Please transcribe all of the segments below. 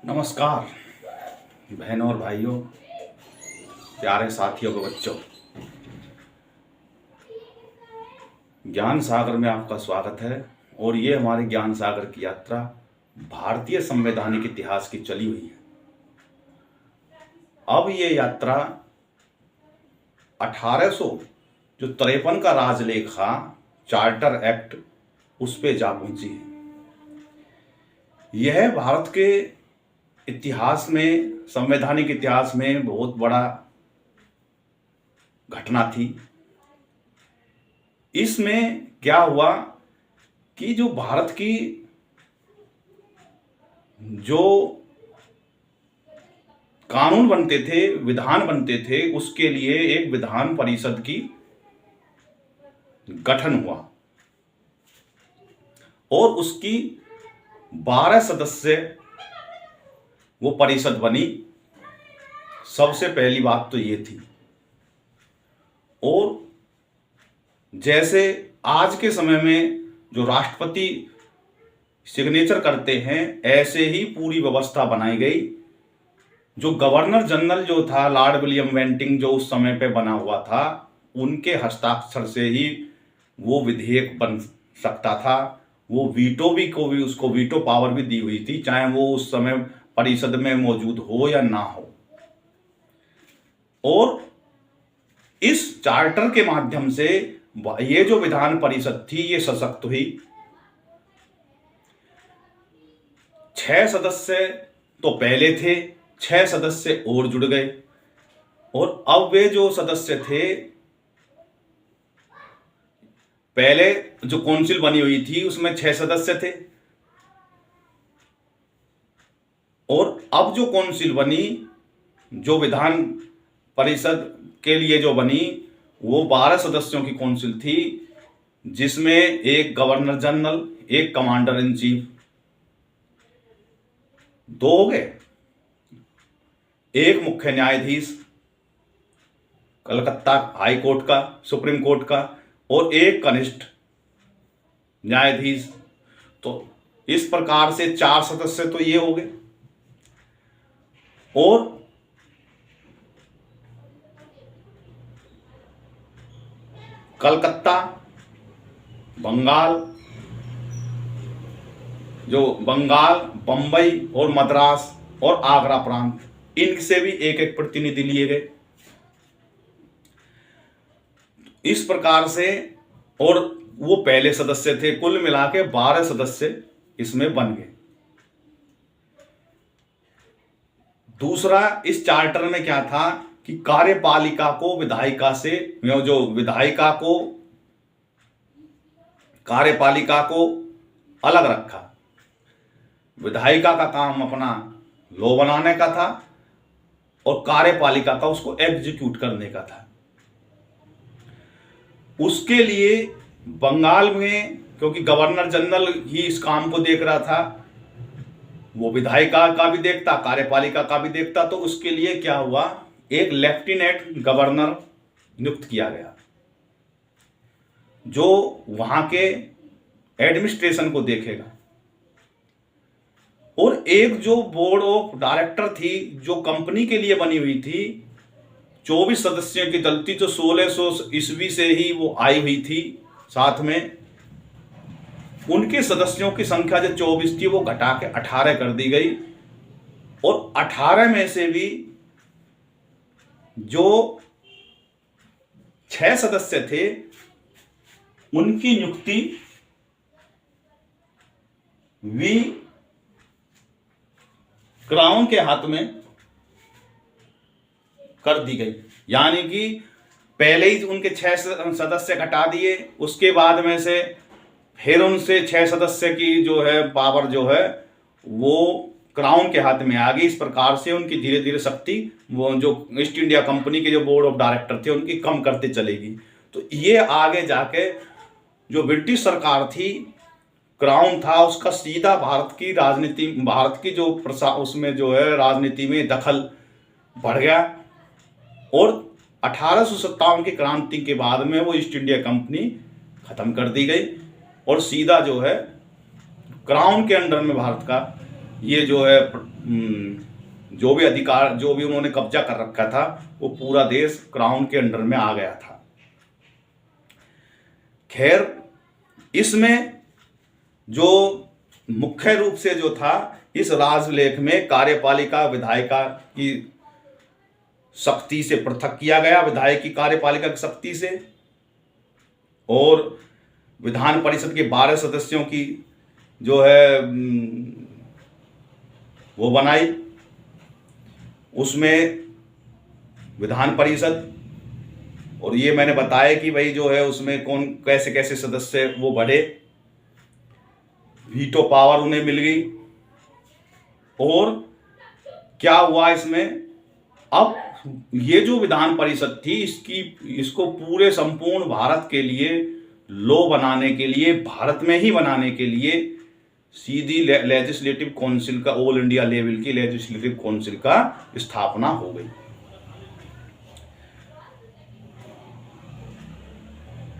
नमस्कार बहनों और भाइयों, प्यारे साथियों के बच्चों। ज्ञान सागर में आपका स्वागत है। और ये हमारे ज्ञान सागर की यात्रा भारतीय संवैधानिक इतिहास की चली हुई है। अब ये यात्रा 1853 का राजलेखा चार्टर एक्ट उस पे जा पहुंची है। यह भारत के इतिहास में, संवैधानिक इतिहास में बहुत बड़ा घटना थी। इसमें क्या हुआ कि जो भारत की जो कानून बनते थे, विधान बनते थे, उसके लिए एक विधान परिषद की गठन हुआ और उसकी 12 सदस्य वो परिषद बनी। सबसे पहली बात तो ये थी। और जैसे आज के समय में जो राष्ट्रपति सिग्नेचर करते हैं, ऐसे ही पूरी व्यवस्था बनाई गई। जो गवर्नर जनरल जो था, लॉर्ड विलियम बेंटिंग, जो उस समय पे बना हुआ था, उनके हस्ताक्षर से ही वो विधेयक बन सकता था। वो वीटो भी को भी उसको वीटो पावर भी दी हुई थी, चाहे वो उस समय परिषद में मौजूद हो या ना हो। और इस चार्टर के माध्यम से ये जो विधान परिषद थी, ये सशक्त हुई। 6 सदस्य तो पहले थे, 6 सदस्य और जुड़ गए। और अब वे जो सदस्य थे, पहले जो काउंसिल बनी हुई थी उसमें 6 सदस्य थे, और अब जो काउंसिल बनी, जो विधान परिषद के लिए जो बनी, वो 12 सदस्यों की काउंसिल थी, जिसमें एक गवर्नर जनरल, एक कमांडर इन चीफ, 2 हो गए, एक मुख्य न्यायाधीश कलकत्ता हाई कोर्ट का, सुप्रीम कोर्ट का, और एक कनिष्ठ न्यायाधीश। तो इस प्रकार से 4 सदस्य तो ये हो गए। और कलकत्ता, बंगाल, जो बंगाल, बंबई और मद्रास और आगरा प्रांत, इनसे भी एक एक प्रतिनिधि लिए गए। इस प्रकार से, और वो पहले सदस्य थे, कुल मिला के 12 सदस्य इसमें बन गए। दूसरा, इस चार्टर में क्या था कि कार्यपालिका को विधायिका से, जो विधायिका को कार्यपालिका को अलग रखा। विधायिका का काम अपना लॉ बनाने का था और कार्यपालिका का उसको एग्जीक्यूट करने का था। उसके लिए बंगाल में, क्योंकि गवर्नर जनरल ही इस काम को देख रहा था, वो विधायिका का भी देखता, कार्यपालिका का भी देखता, तो उसके लिए क्या हुआ, एक लेफ्टिनेंट गवर्नर नियुक्त किया गया, जो वहां के एडमिनिस्ट्रेशन को देखेगा। और एक जो बोर्ड ऑफ डायरेक्टर थी, जो कंपनी के लिए बनी हुई थी, 24 सदस्यों की दल थी, जो 1600 ईस्वी से ही वो आई हुई थी। साथ में उनके सदस्यों की संख्या जो 24 थी, वो घटा के 18 कर दी गई। और 18 में से भी जो 6 सदस्य थे, उनकी नियुक्ति भी क्राउन के हाथ में कर दी गई। यानी कि पहले ही उनके 6 सदस्य घटा दिए, उसके बाद में से फिर उनसे 6 सदस्य की जो है पावर जो है वो क्राउन के हाथ में आ गई। इस प्रकार से उनकी धीरे धीरे शक्ति, वो जो ईस्ट इंडिया कंपनी के जो बोर्ड ऑफ डायरेक्टर थे, उनकी कम करते चलेगी। तो ये आगे जाके जो ब्रिटिश सरकार थी, क्राउन था, उसका सीधा भारत की राजनीति, भारत की जो उसमें जो है राजनीति में दखल बढ़ गया। और 1857 की क्रांति के बाद में वो ईस्ट इंडिया कंपनी खत्म कर दी गई और सीधा जो है क्राउन के अंडर में भारत का ये जो है जो भी अधिकार, जो भी उन्होंने कब्जा कर रखा था, वो पूरा देश क्राउन के अंडर में आ गया था। खैर, इसमें जो मुख्य रूप से जो था, इस राजलेख में कार्यपालिका विधायिका की शक्ति से पृथक किया गया, विधायक की कार्यपालिका की शक्ति से, और विधान परिषद के 12 सदस्यों की जो है वो बनाई। उसमें विधान परिषद, और ये मैंने बताया कि भाई जो है उसमें कौन कैसे कैसे सदस्य वो बढ़े, वीटो पावर उन्हें मिल गई। और क्या हुआ इसमें, अब ये जो विधान परिषद थी, इसको पूरे संपूर्ण भारत के लिए लॉ बनाने के लिए, भारत में ही बनाने के लिए सीधी लेजिस्लेटिव काउंसिल का, ऑल इंडिया लेवल की लेजिस्लेटिव काउंसिल का स्थापना हो गई।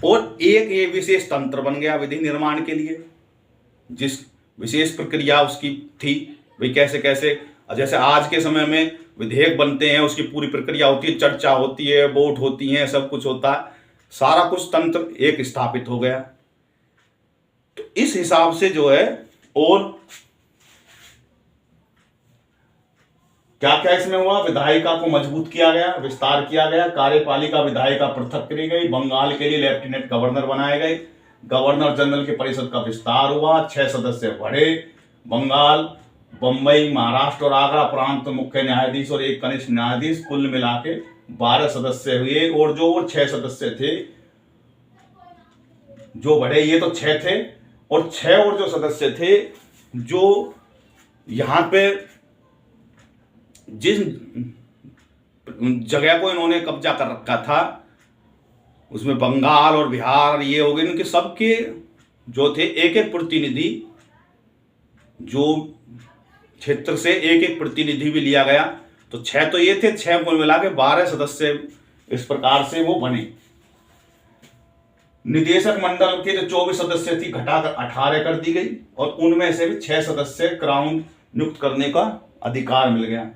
और एक ये विशेष तंत्र बन गया विधि निर्माण के लिए, जिस विशेष प्रक्रिया उसकी थी, भाई कैसे कैसे, जैसे आज के समय में विधेयक बनते हैं, उसकी पूरी प्रक्रिया होती है, चर्चा होती है, वोट होती है, सब कुछ होता है, सारा कुछ तंत्र एक स्थापित हो गया। तो इस हिसाब से जो है, और क्या क्या इसमें हुआ, विधायिका को मजबूत किया गया, विस्तार किया गया, कार्यपालिका विधायिका पृथक करी गई, बंगाल के लिए लेफ्टिनेंट गवर्नर बनाए गए, गवर्नर जनरल के परिषद का विस्तार हुआ, 6 सदस्य बढ़े, बंगाल, बंबई, महाराष्ट्र और आगरा प्रांत मुख्य न्यायाधीश और 1 कनिष्ठ न्यायाधीश, कुल मिला के 12 सदस्य हुए। और जो 6 सदस्य थे जो बढ़े, ये तो 6 थे, और 6 और जो सदस्य थे, जो यहां पे जिस जगह को इन्होंने कब्जा कर रखा था, उसमें बंगाल और बिहार ये हो गए, इनके सबके जो थे एक एक प्रतिनिधि, जो क्षेत्र से एक एक प्रतिनिधि भी लिया गया। तो 6 तो ये थे, 6 को मिला के 12 सदस्य इस प्रकार से वो बने। निदेशक मंडल के जो 24 सदस्य थी घटाकर 18 कर दी गई, और उनमें से भी 6 सदस्य क्राउन नियुक्त करने का अधिकार मिल गया।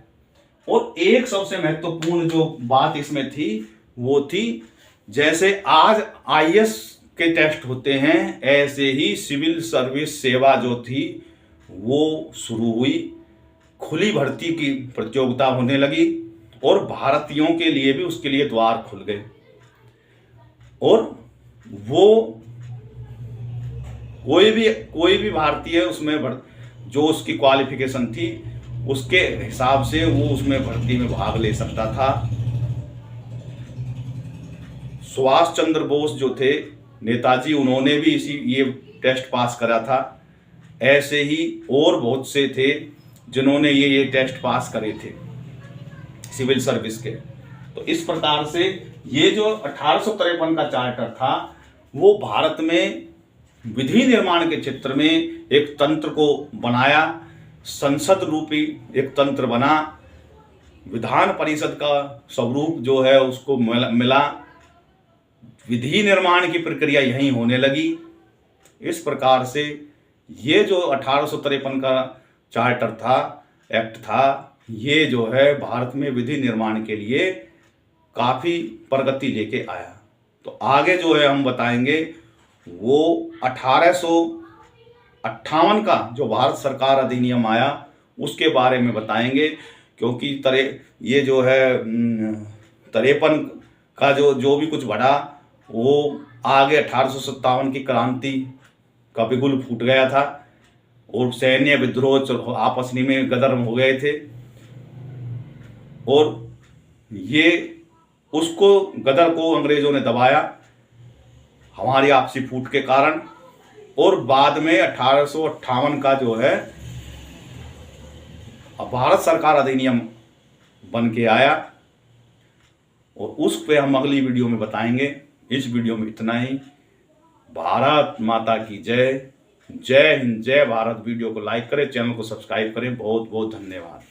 और एक सबसे महत्वपूर्ण जो बात इसमें थी, वो थी जैसे आज आईएएस के टेस्ट होते हैं, ऐसे ही सिविल सर्विस सेवा जो थी वो शुरू हुई, खुली भर्ती की प्रतियोगिता होने लगी, और भारतीयों के लिए भी उसके लिए द्वार खुल गए। और वो कोई भी भारतीय उसमें जो उसकी क्वालिफिकेशन थी उसके हिसाब से वो उसमें भर्ती में भाग ले सकता था। सुभाष चंद्र बोस जो थे नेताजी, उन्होंने भी ये टेस्ट पास करा था। ऐसे ही और बहुत से थे जिन्होंने ये टेस्ट पास करे थे सिविल सर्विस के। तो इस प्रकार से ये जो 1853 का चार्टर था, वो भारत में विधि निर्माण के क्षेत्र में एक तंत्र को बनाया, संसद रूपी एक तंत्र बना, विधान परिषद का स्वरूप जो है उसको मिला, विधि निर्माण की प्रक्रिया यहीं होने लगी। इस प्रकार से ये जो 1853 का चार्टर था, एक्ट था, ये जो है भारत में विधि निर्माण के लिए काफ़ी प्रगति लेके आया। तो आगे जो है हम बताएंगे वो 1858 का जो भारत सरकार अधिनियम आया उसके बारे में बताएंगे, क्योंकि ये जो है 53 का जो भी कुछ बढ़ा वो आगे 1857 की क्रांति का बिगुल फूट गया था, और सैन्य विद्रोह आपस में गदर हो गए थे, और ये उसको गदर को अंग्रेजों ने दबाया हमारी आपसी फूट के कारण। और बाद में 1858 का जो है भारत सरकार अधिनियम बन के आया, और उस पे हम अगली वीडियो में बताएंगे। इस वीडियो में इतना ही। भारत माता की जय। जय हिंद, जय भारत। वीडियो को लाइक करें, चैनल को सब्सक्राइब करें। बहुत बहुत धन्यवाद।